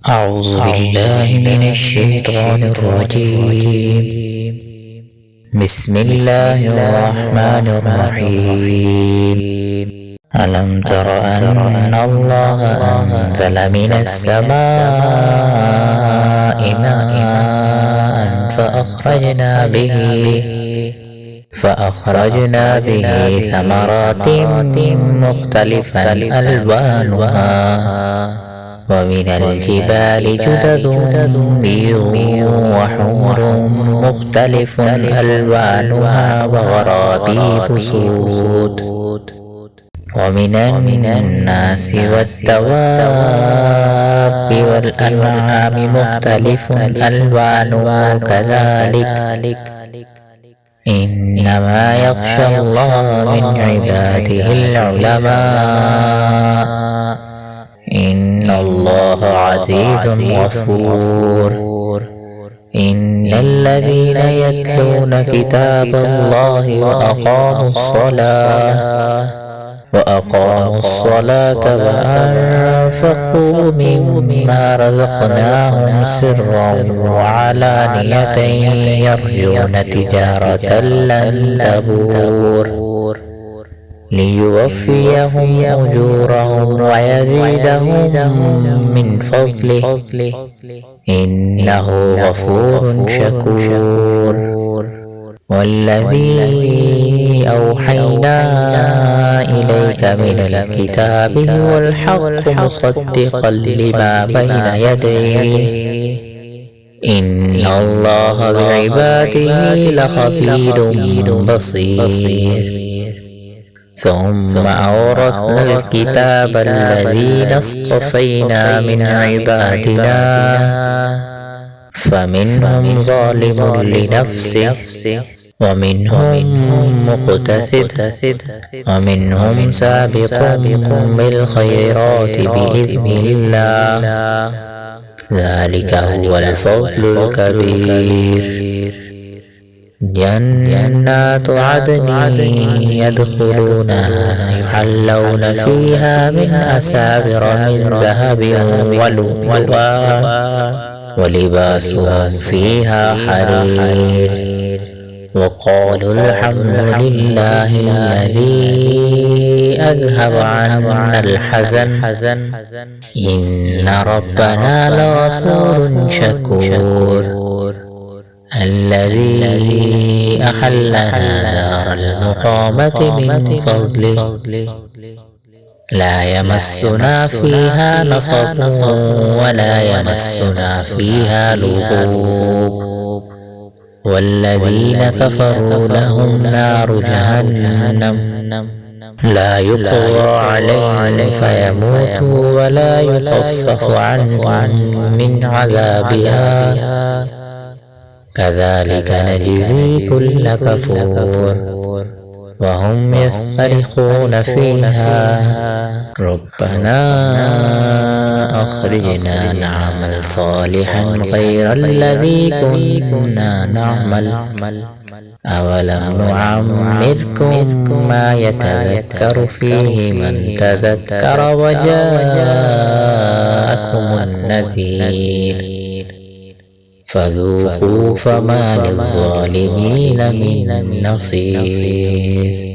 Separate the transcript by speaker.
Speaker 1: أعوذ بالله من الشيطان الرجيم. بسم الله الرحمن الرحيم. ألم تر أن الله أنزل من السماء ماء فأخرجنا به ثمرات مختلفا ألوانها ومن الجبال جدد بيض وحمر مختلف ألوانها وغرابيب سود ومن الناس والدواب والأنعام مختلف ألوانها كذلك إنما يخشى الله من عباده العلماء إن الله عزيز غفور. إن الذين يتلون كتاب الله وأقاموا الصلاة وأنفقوا مما رزقناهم سرا وعلانية يرجون تجارة لن تبور ليوفيهم أجورهم ويزيدهم من فضله إنه غفور شكور. والذي أوحينا إليك من الكتاب هو الحق مصدقا لما بين يديه إن الله بعباده لخبير بصير. ثم أورثنا الكتاب الذين اصطفينا من عبادنا فمنهم ظالم لنفسه ومنهم مقتصد ومنهم سابق بالخيرات بإذن الله ذلك هو الفضل الكبير. جنات عدن يدخلونها يحلون فيها من أساور من ذهب ولؤلؤا ولباسهم فيها حرير. وقالوا الحمد لله الذي أذهب عنا الحزن إن ربنا لغفور شكور. الذي أحلنا دار المقامة من فضله لا يمسنا فيها نصب ولا يمسنا فيها لغوب. والذين كفروا لهم نار جهنم لا يقضى عليهم فيموتوا ولا يخفف عنهم من عذابها كذلك نجزي كل كفور. وهم يصطرخون فيها ربنا أخرجنا نعمل صالحا غير الذي كنا نعمل أولم نعمركم ما يتذكر فيه من تذكر وجاءكم النذير فذوقوا فما للظالمين من نصير.